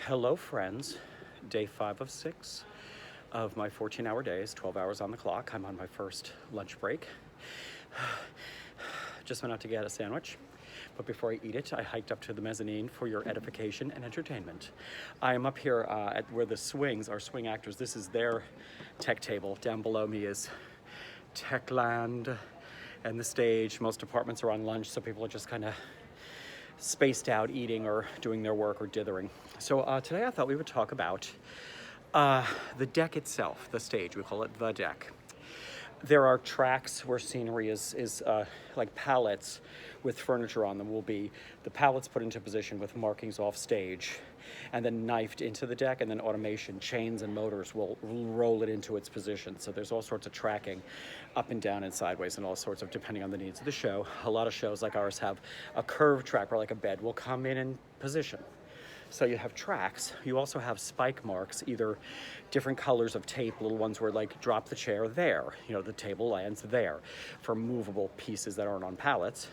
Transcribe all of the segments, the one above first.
Hello, friends. Day 5 of 6 of my 14-hour days, 12 hours on the clock. I'm on my first lunch break. Just went out to get a sandwich, but before I eat it, I hiked up to the mezzanine for your edification and entertainment. I am up here at where the swings are swing actors. This is their tech table. Down below me is Techland and the stage. Most departments are on lunch, so people are just kind of spaced out eating or doing their work or dithering. So today I thought we would talk about the deck itself, the stage. We call it the deck. There are tracks where scenery is like pallets with furniture on them. Will be the pallets put into position with markings off stage and then knifed into the deck, and then automation, chains and motors will roll it into its position. So there's all sorts of tracking up and down and sideways and all sorts of, depending on the needs of the show. A lot of shows like ours have a curved track where like a bed will come in position. So you have tracks. You also have spike marks, either different colors of tape, little ones where like drop the chair there, the table lands there, for movable pieces that aren't on pallets.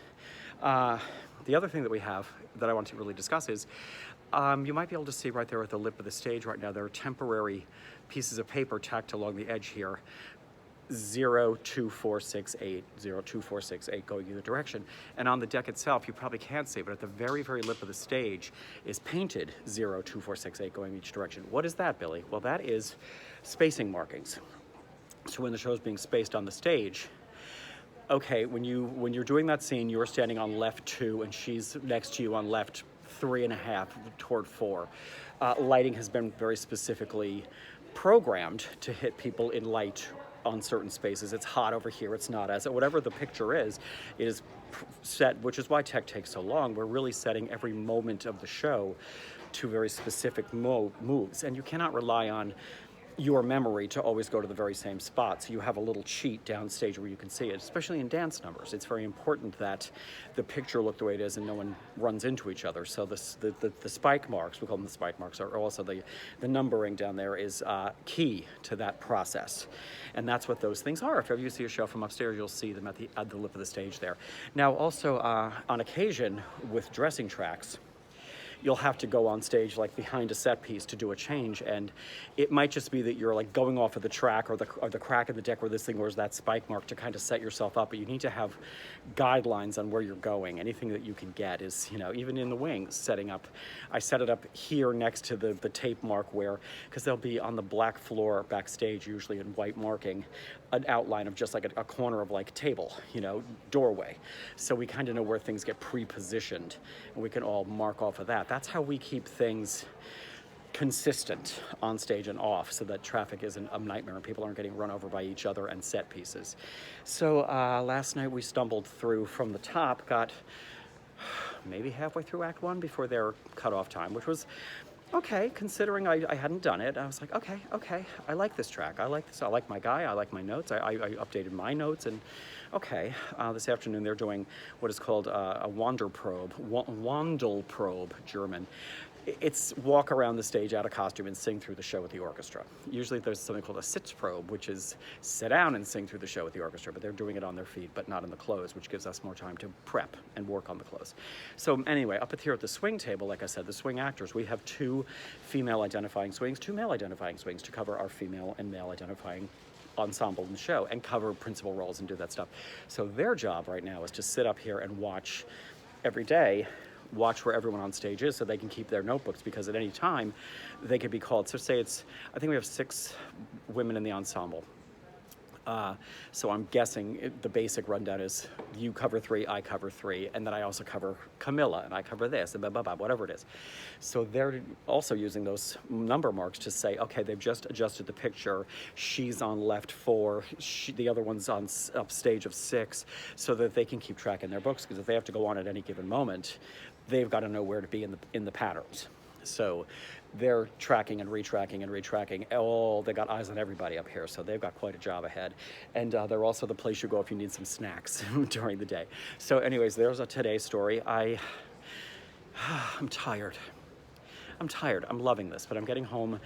The other thing that we have that I want to really discuss is you might be able to see right there at the lip of the stage right now, there are temporary pieces of paper tacked along the edge here. 02468, 02468 going either direction. And on the deck itself, you probably can't see, but at the very, very lip of the stage is painted 02468 going each direction. What is that, Billy? Well, that is spacing markings. So when the show is being spaced on the stage, okay, when you're doing that scene, you're standing on left 2 and she's next to you on left 3.5 toward 4. Lighting has been very specifically programmed to hit people in light on certain spaces. It's hot over here, it's not as, whatever the picture is, it is set, which is why tech takes so long. We're really setting every moment of the show to very specific moves, and you cannot rely on your memory to always go to the very same spot. So you have a little cheat downstage where you can see it, especially in dance numbers. It's very important that the picture look the way it is and no one runs into each other. So the spike marks, we call them the spike marks, are also the numbering down there is key to that process. And that's what those things are. If ever you see a show from upstairs, you'll see them at the lip of the stage there. Now also on occasion with dressing tracks, you'll have to go on stage like behind a set piece to do a change, and it might just be that you're like going off of the track or the crack in the deck where this thing was that spike mark to kind of set yourself up, but you need to have guidelines on where you're going. Anything that you can get is, even in the wings, setting up. I set it up here next to the tape mark where, because they'll be on the black floor backstage, usually in white marking, an outline of just like a corner of like table, doorway. So we kind of know where things get pre-positioned, and we can all mark off of that. That's how we keep things consistent on stage and off, so that traffic isn't a nightmare and people aren't getting run over by each other and set pieces. So last night we stumbled through from the top, got maybe halfway through Act 1 before their cutoff time, which was okay, considering I hadn't done it. I was like, okay, I like this track. I like this. I like my guy. I like my notes. I updated my notes, and okay. This afternoon they're doing what is called a Wandelprobe, German. It's walk around the stage out of costume and sing through the show with the orchestra. Usually there's something called a Sitzprobe, which is sit down and sing through the show with the orchestra, but they're doing it on their feet, but not in the clothes, which gives us more time to prep and work on the clothes. So anyway, up here at the swing table, like I said, the swing actors, we have 2 female identifying swings, 2 male identifying swings to cover our female and male identifying ensemble in the show and cover principal roles and do that stuff. So their job right now is to sit up here and watch every day, watch where everyone on stage is so they can keep their notebooks, because at any time they could be called. So say I think we have 6 women in the ensemble. So I'm guessing the basic rundown is you cover 3, I cover 3, and then I also cover Camilla, and I cover this, and blah, blah, blah, whatever it is. So they're also using those number marks to say, okay, they've just adjusted the picture. She's on left 4, the other one's on upstage of 6, so that they can keep track in their books, because if they have to go on at any given moment, they've got to know where to be in the patterns. So they're tracking and retracking and retracking. They got eyes on everybody up here, so they've got quite a job ahead. And they're also the place you go if you need some snacks during the day. So anyways, there's a today story. I'm tired. I'm loving this, but I'm getting home.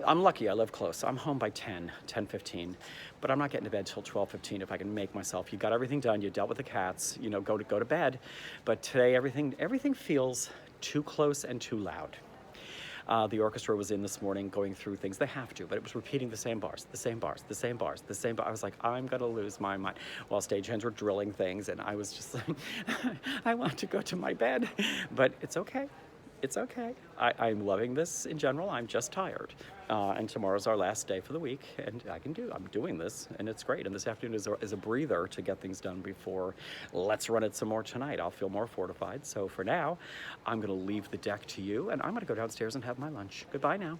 I'm lucky, I live close. I'm home by 10:15, but I'm not getting to bed till 12:15 if I can make myself. You got everything done, you dealt with the cats, go to bed. But today everything feels too close and too loud. The orchestra was in this morning going through things. They have to, but it was repeating the same bars, the same bars, the same bars, the same bars. I was like, I'm gonna lose my mind. While stagehands were drilling things, and I was just like, I want to go to my bed. But it's okay. It's okay. I'm loving this in general. I'm just tired. And tomorrow's our last day for the week, and I'm doing this, and it's great. And this afternoon is a breather to get things done before let's run it some more tonight. I'll feel more fortified. So for now, I'm gonna leave the deck to you, and I'm gonna go downstairs and have my lunch. Goodbye now.